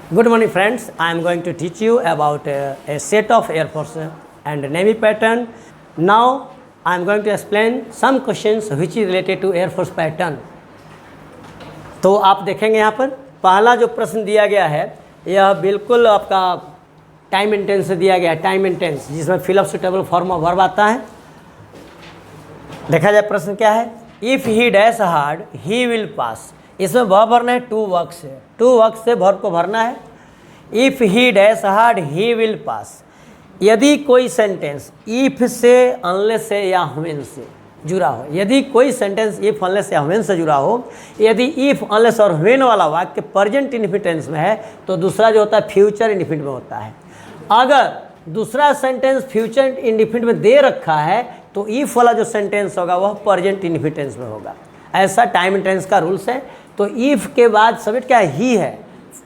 Good morning friends, I am going to teach you about a set of Air Force and Navy pattern. Now I am going to explain some questions which is related to Air Force pattern. तो आप देखेंगे यहाँ पर पहला जो प्रश्न दिया गया है यह बिल्कुल आपका टाइम एंड टेंस से दिया गया है, टाइम एंड टेंस, जिसमें fill up suitable form of verb आता है। देखा जाए प्रश्न क्या है। If he dash hard he will pass, इसमें वर्ब भरना है टू वर्क से, टू वर्क से वर्ब को भरना है। If he dash hard he will pass, यदि कोई सेंटेंस इफ़ से, अनलेस से या व्हेन से जुड़ा हो, यदि कोई सेंटेंस इफ़ अनलेस या व्हेन से जुड़ा हो, यदि इफ़ अनलेस और व्हेन वाला वाक्य प्रेजेंट इंडिफिनिट में है तो दूसरा जो होता है फ्यूचर इंडिफिनिट में होता है। अगर दूसरा सेंटेंस फ्यूचर इंडिफिनिट में दे रखा है तो इफ़ वाला जो सेंटेंस होगा वह प्रेजेंट इंडिफिनिट में होगा। ऐसा टाइम एंड टेंस का रूल्स है। तो इफ़ के बाद सब्जेक्ट क्या है, ही है।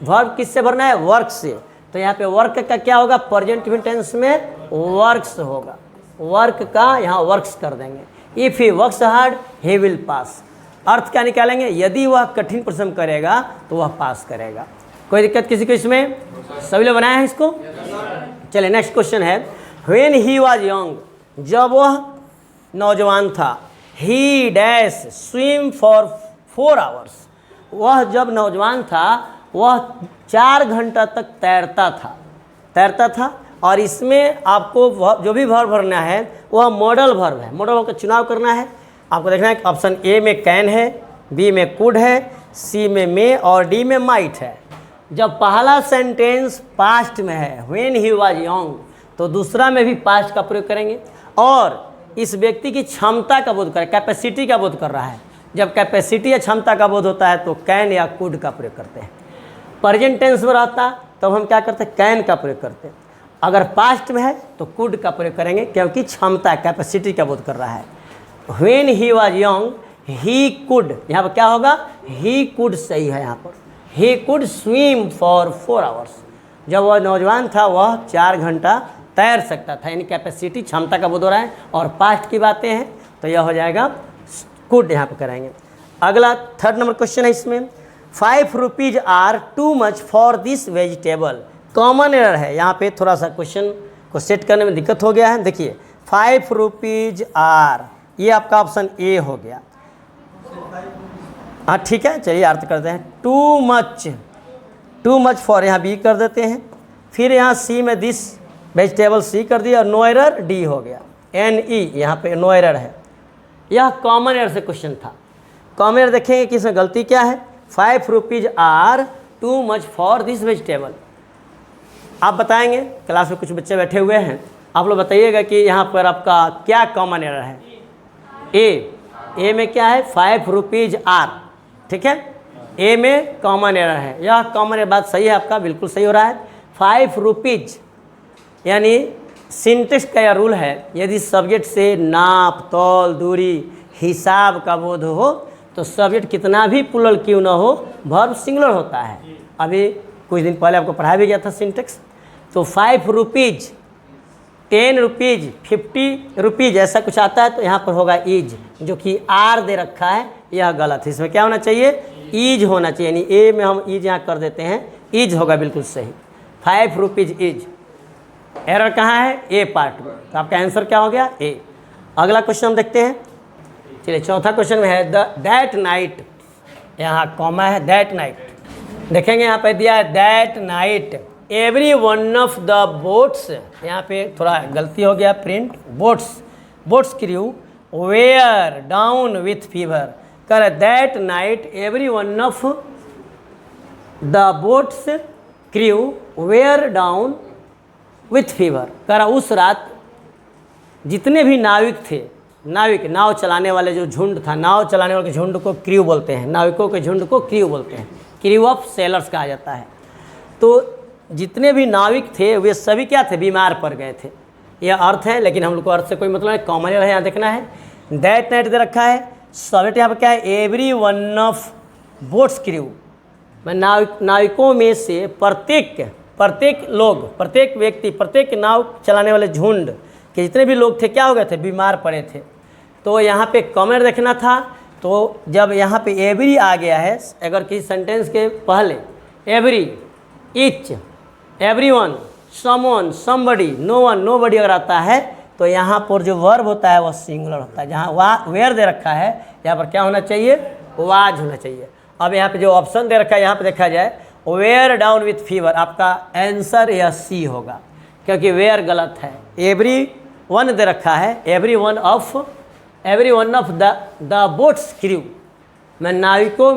वर्ब किससे भरना है, वर्क से। तो यहाँ पे वर्क का क्या होगा, प्रेजेंट टेंस में वर्क्स होगा, वर्क का यहाँ वर्क्स कर देंगे। If he works hard he will pass, अर्थ क्या निकालेंगे, यदि वह कठिन परिश्रम करेगा तो वह पास करेगा। कोई दिक्कत किसी को इसमें? सभी लोग बनाए हैं इसको? चलिए नेक्स्ट क्वेश्चन है। व्हेन ही वाज यंग, जब वह नौजवान था। ही डैश स्विम फॉर 4 आवर्स, वह जब नौजवान था वह 4 घंटा तक तैरता था। और इसमें आपको जो भी वर्ब भरना है वह मॉडल वर्ब है। मॉडल वर्ब का चुनाव करना है। आपको देखना है ऑप्शन ए में कैन है, बी में कुड है, सी में मे और डी में माइट है। जब पहला सेंटेंस पास्ट में है व्हेन ही वाज यंग, तो दूसरा में भी पास्ट का प्रयोग करेंगे और इस व्यक्ति की क्षमता का बोध करें, कैपेसिटी का बोध कर रहा है। जब कैपेसिटी या क्षमता का बोध होता है तो कैन या कुड का प्रयोग करते हैं। प्रेजेंट टेंस में रहता तब हम क्या करते हैं, कैन का प्रयोग करते हैं। अगर पास्ट में है तो कुड का प्रयोग करेंगे क्योंकि क्षमता कैपेसिटी का बोध कर रहा है। When he was young he could, यहाँ पर क्या होगा, ही कुड सही है यहाँ पर। He could swim for 4 hours, जब वह नौजवान था वह 4 घंटा तैर सकता था, यानी कैपेसिटी क्षमता का बोध हो रहा है। और पास्ट की बातें हैं तो यह हो जाएगा कुड, यहाँ पर करेंगे। अगला 3rd नंबर क्वेश्चन है। इसमें 5 rupees are too much for this vegetable, common error है। यहाँ पे थोड़ा सा क्वेश्चन को सेट करने में दिक्कत हो गया है। देखिए 5 रुपीज़ आर, ये आपका ऑप्शन ए हो गया। हाँ ठीक है, चलिए अर्थ करते हैं। टू मच फॉर यहाँ बी कर देते हैं। फिर यहाँ सी में दिस वेजिटेबल सी कर दिया और नो एरर डी हो गया। एन ई यहाँ पे नो एरर है। यह कॉमन एरर से क्वेश्चन था। कॉमन एरर देखेंगे कि इसमें गलती क्या है। 5 rupees are too much for this vegetable, आप बताएंगे। क्लास में कुछ बच्चे बैठे हुए हैं, आप लोग बताइएगा कि यहाँ पर आपका क्या कॉमन एरर है। ए में क्या है, 5 रुपीज़ आर, ठीक है। ए में कॉमन एरर है। यह कॉमन एरर बात सही है आपका, बिल्कुल सही हो रहा है। 5 रुपीज़ यानी सिंटेक्स का यह रूल है, यदि सब्जेक्ट से नाप, तौल, दूरी, हिसाब का बोध हो तो सब्जेक्ट कितना भी प्लुरल क्यों ना हो वर्ब सिंगुलर होता है। अभी कुछ दिन पहले आपको पढ़ाया भी गया था सिंटेक्स। तो 5 रुपीज़, 10 रुपीज़, 50 रुपीज़ ऐसा कुछ आता है तो यहाँ पर होगा ईज, जो कि आर दे रखा है, यह गलत है। इसमें क्या होना चाहिए, ईज होना चाहिए, यानी ए में हम ईज यहाँ कर देते हैं, ईज होगा बिल्कुल सही। 5 रुपीज़ ईज। एरर कहाँ है, ए पार्ट में। तो आपका आंसर क्या हो गया, ए। अगला क्वेश्चन हम देखते हैं। चलिए 4था क्वेश्चन में है दैट नाइट, यहाँ कॉमा है, दैट नाइट। देखेंगे यहाँ पे दिया है that night every one of the boats, यहाँ पे थोड़ा गलती हो गया print, boats crew were down with fever, कर that night every one of the boats crew were down with fever, कर उस रात जितने भी नाविक थे, नाव चलाने वाले जो झुंड था, नाव चलाने वाले के झुंड को क्रू बोलते हैं, नाविकों के झुंड को क्रू बोलते हैं, क्रू ऑफ सेलर्स कहा जाता है। तो जितने भी नाविक थे वे सभी क्या थे, बीमार पड़ गए थे। यह अर्थ है, लेकिन हम लोग को अर्थ से कोई मतलब नहीं, कॉमन है यहाँ देखना है। दैट नाइट दे रखा है, सब्जेक्ट यहाँ पर क्या है, every one of boats crew, नाविकों में से प्रत्येक लोग, प्रत्येक व्यक्ति, प्रत्येक नाव चलाने वाले झुंड के जितने भी लोग थे क्या हो गए थे, बीमार पड़े थे। तो यहाँ पे कॉमन देखना था। तो जब यहाँ पे एवरी आ गया है, अगर किसी सेंटेंस के पहले every each, everyone, someone, somebody, no one, nobody अगर आता है तो यहाँ पर जो वर्ब होता है वह सिंगुलर होता है। जहाँ वेयर दे रखा है यहाँ पर क्या होना चाहिए, वाज होना चाहिए। अब यहाँ पे जो ऑप्शन दे रखा है यहाँ पे देखा जाए वेयर डाउन विथ फीवर, आपका आंसर यह सी होगा क्योंकि वेयर गलत है। एवरी वन दे रखा है, every one of the boats crew, मैं नाविकों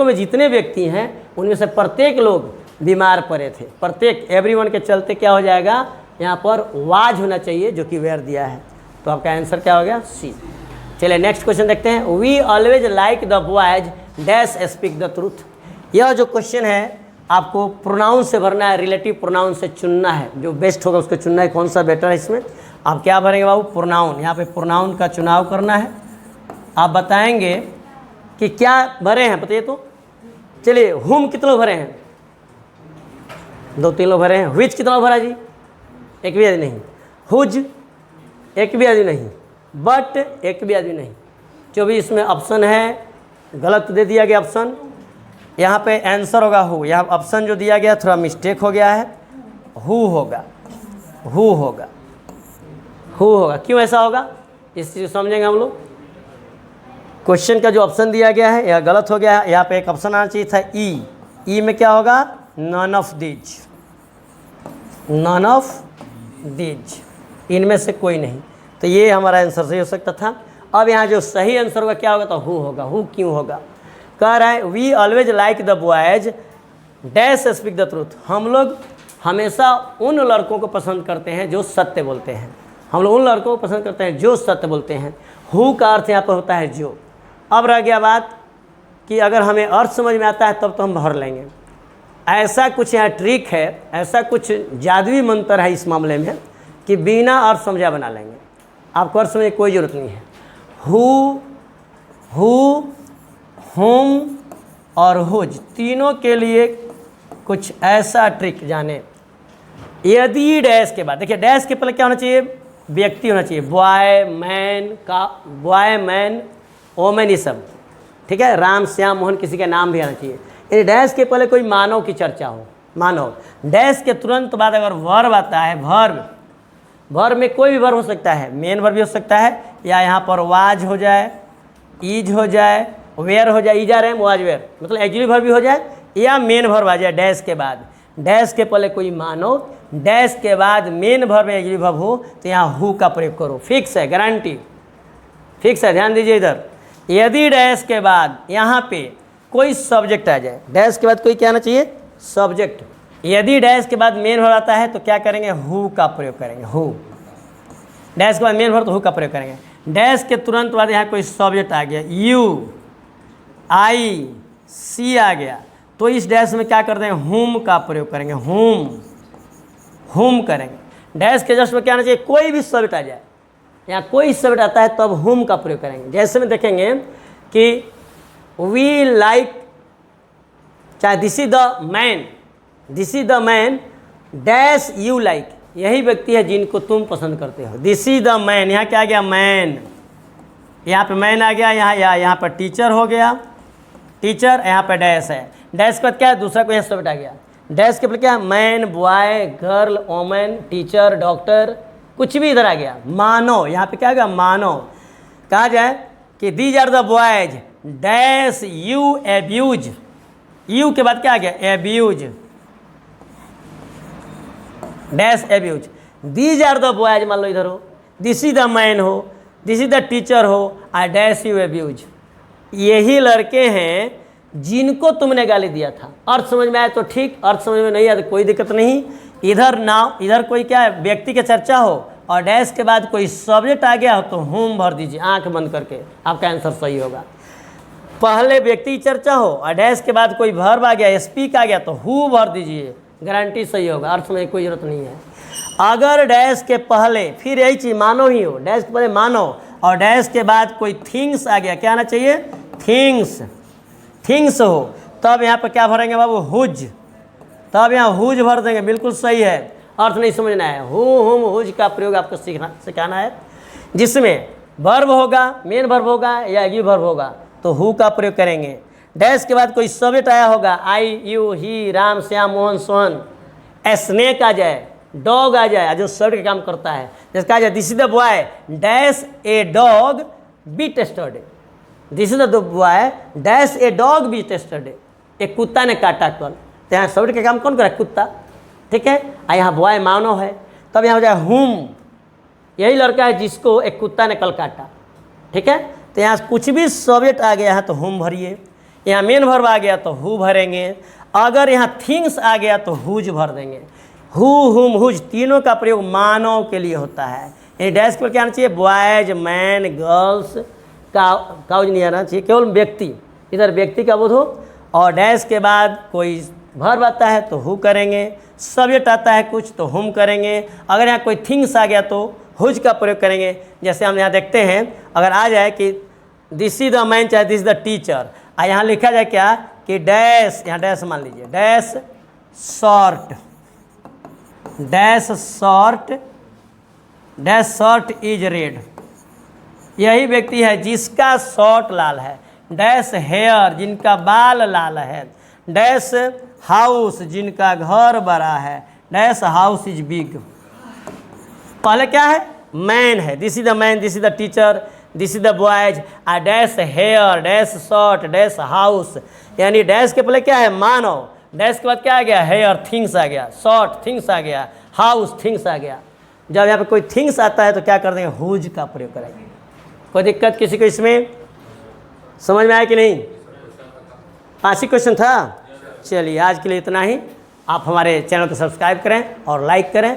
में जितने व्यक्ति हैं उनमें से प्रत्येक लोग बीमार पड़े थे। प्रत्येक एवरीवन के चलते क्या हो जाएगा, यहाँ पर वाज होना चाहिए जो कि वेयर दिया है। तो आपका आंसर क्या हो गया, सी। चलिए नेक्स्ट क्वेश्चन देखते हैं। We always like the boys dash speak the truth. यह जो क्वेश्चन है आपको प्रोनाउन से भरना है, रिलेटिव प्रोनाउन से चुनना है, जो बेस्ट होगा उसको चुनना है, कौन सा बेटर है इसमें। आप क्या भरेंगे बाबू, प्रोनाउन। यहाँ पे प्रोनाउन का चुनाव करना है। आप बताएंगे कि क्या भरे हैं, बताइए तो। चलिए हुम कितने लोग भरे हैं, 2-3 लोग भरे हैं। विच कितना लोग भरा जी, एक भी आदमी नहीं। हुज एक भी आदमी नहीं। बट एक भी आदमी नहीं। जो भी इसमें ऑप्शन है गलत दे दिया गया ऑप्शन। यहाँ पे आंसर होगा हु, यहाँ ऑप्शन जो दिया गया थोड़ा मिस्टेक हो गया है, हु होगा, हु होगा, हु होगा। क्यों ऐसा होगा इस चीज़ को समझेंगे हम लोग। क्वेश्चन का जो ऑप्शन दिया गया है यह गलत हो गया है। यहाँ पे एक ऑप्शन आना चाहिए था ई में क्या होगा, none of these, none of these, इनमें से कोई नहीं। तो ये हमारा आंसर सही हो सकता था। अब यहाँ जो सही आंसर होगा क्या होगा, तो हु होगा। हु क्यों होगा, कह रहा है we always like the boys dash speak the truth. हम लोग हमेशा उन लड़कों को पसंद करते हैं जो सत्य बोलते हैं। हम लोग उन लड़कों को पसंद करते हैं जो सत्य बोलते हैं। हु का अर्थ यहाँ पर होता है जो। अब रह गया बात कि अगर हमें अर्थ समझ में आता है तब तो हम भर लेंगे। ऐसा कुछ यहाँ ट्रिक है, ऐसा कुछ जादुई मंत्र है इस मामले में कि बिना अर्थ समझा बना लेंगे। आपको अर्थ समझने की कोई ज़रूरत नहीं है। हु, हुम और हुज तीनों के लिए कुछ ऐसा ट्रिक जाने। यदि डैश के बाद, देखिए डैश के पहले क्या होना चाहिए, व्यक्ति होना चाहिए। बॉय मैन का, बॉय मैन ओमेन, ये सब ठीक है। राम श्याम मोहन किसी का नाम भी आना चाहिए। यदि डैश के पहले कोई मानव की चर्चा हो, मानव, डैश के तुरंत बाद अगर वर्ब आता है, वर्ब में कोई भी वर्ब हो सकता है, मेन वर्ब भी हो सकता है, या यहाँ पर वाज हो जाए, ईज हो जाए, वेयर हो जाए, ईजा रैम वाज वेयर, मतलब एक्चुअली वर्ब भी हो जाए, या मेन वर्ब आ जाए डैश के बाद। डैश के पहले कोई मानव, डैश के बाद मेन वर्ब या एक्चुअली वर्ब हो तो यहाँ हु का प्रयोग करो। फिक्स है, गारंटी फिक्स है। ध्यान दीजिए इधर, यदि डैश के बाद यहाँ पे कोई सब्जेक्ट आ जाए, डैश के बाद कोई क्या आना चाहिए, सब्जेक्ट। यदि डैश के बाद मेन वर्ब आता है तो क्या करेंगे, हु का प्रयोग करेंगे। हु, डैश के बाद मेन वर्ब तो हु का प्रयोग करेंगे। डैश के तुरंत बाद यहाँ कोई सब्जेक्ट आ गया, यू, आई, सी आ गया, तो इस डैश में क्या करते हैं, हुम का प्रयोग करेंगे। हुम करेंगे। डैश के जस्ट में क्या आना चाहिए, कोई भी सब्जेक्ट आ जाए, यहाँ कोई सब्जेक्ट आता है तब हुम का प्रयोग करेंगे। जैसे में देखेंगे कि वी लाइक, चाहे this is the man, this is the man dash you like, यही व्यक्ति है जिनको तुम पसंद करते हो। दिस इज द मैन, यहाँ क्या आ गया, मैन, यहाँ पे मैन आ गया, यहाँ पर टीचर हो गया, टीचर, यहाँ पे डैश है। डैश के बाद क्या है, दूसरा कोई सब्जेक्ट आ गया। डैश के बाद क्या है, man, boy, girl, women, teacher, doctor, कुछ भी इधर आ गया। मानो, यहाँ पे क्या आ गया, मानो। कहा जाए कि these are the boys dash you abuse, you के बाद क्या आ गया, abuse, dash abuse. These are the boys, मान लो इधर हो, दिस इज द मैन हो, दिस इज द टीचर हो, आई डैश यू एब्यूज। यही लड़के हैं जिनको तुमने गाली दिया था। अर्थ समझ में आया तो ठीक, अर्थ समझ में नहीं आया तो कोई दिक्कत नहीं। इधर नाम, इधर कोई क्या है, व्यक्ति की चर्चा हो और डैश के बाद कोई सब्जेक्ट आ गया हो तो हुम भर दीजिए आंख बंद करके, आपका आंसर सही होगा। पहले व्यक्ति की चर्चा हो और डैश के बाद कोई वर्ब आ गया, स्पीक आ गया तो हु भर दीजिए, गारंटी सही होगा। अर्थ में कोई जरूरत नहीं है। अगर डैश के पहले, फिर यही चीज़ मानो ही हो, डैश के पहले मानो और डैश के बाद कोई थिंग्स आ गया, क्या आना चाहिए, थिंग्स, थिंग्स हो, तब यहाँ पर क्या भरेंगे बाबू, हुज, तब यहाँ हुज भर देंगे, बिल्कुल सही है। अर्थ नहीं समझना है, हु, हुम, हुज का प्रयोग आपको सिखाना है, जिसमें वर्ब होगा, मेन वर्ब होगा या एग्जी वर्ब होगा तो हु का प्रयोग करेंगे। डैश के बाद कोई सब्जेक्ट आया होगा, I, you, he, Ram, Shyam, Mohan, Sohan. Snake आ जाए, डॉग आ जाए, जो सब्जेक्ट का काम करता है। जैसे कहा जाए this is the boy dash a dog beat yesterday. This is the boy dash a dog beat yesterday. एक कुत्ता ने काटा कल। तो यहाँ सब्जेक्ट का काम कौन कर रहा है? कुत्ता। ठीक है। यहाँ बॉय मानव है, तब यहाँ हो जाए हुम, यही लड़का है जिसको एक कुत्ता ने कल काटा। ठीक है। तो यहाँ कुछ भी सब्जेक्ट आ गया है तो हुम भरिए, यहाँ मेन वर्ब आ गया तो हु भरेंगे, अगर यहाँ थिंग्स आ गया तो हुज भर देंगे। हु, हुम, हुज तीनों का प्रयोग मानव के लिए होता है। यानी डैश पर क्या आना चाहिए? बॉयज, मैन, गर्ल्स, काउज नहीं आना चाहिए, केवल व्यक्ति, इधर व्यक्ति का बोध हो। और डैश के बाद कोई वर्ब आता है तो हु करेंगे, सब्जेक्ट आता है कुछ तो हुम करेंगे, अगर यहाँ कोई थिंग्स आ गया तो हुज का प्रयोग करेंगे। जैसे हम यहाँ देखते हैं, अगर आ जाए कि दिस इज द मैन चाहे दिस इज द टीचर, यहाँ लिखा जाए क्या कि डैश, यहाँ डैश मान लीजिए, dash short, dash short, dash short is red. यही व्यक्ति है जिसका शॉर्ट लाल है। डैश हेयर, जिनका बाल लाल है। डैश हाउस, जिनका घर बड़ा है। Dash house is big. पहले क्या है? मैन है, this is the man, this is the teacher, this is the boys. आ dash hair, dash short, dash house, यानी डैश के पहले क्या है? मानव। डैश के बाद क्या आ गया? हेयर, थिंग्स आ गया, शॉर्ट, थिंग्स आ गया, हाउस, थिंग्स आ गया। जब यहाँ पे कोई थिंग्स आता है तो क्या कर देंगे? हुज का प्रयोग करेंगे। कोई दिक्कत किसी को इसमें? समझ में आया कि नहीं? 5 ही क्वेश्चन था। चलिए आज के लिए इतना ही। आप हमारे चैनल को सब्सक्राइब करें और लाइक करें।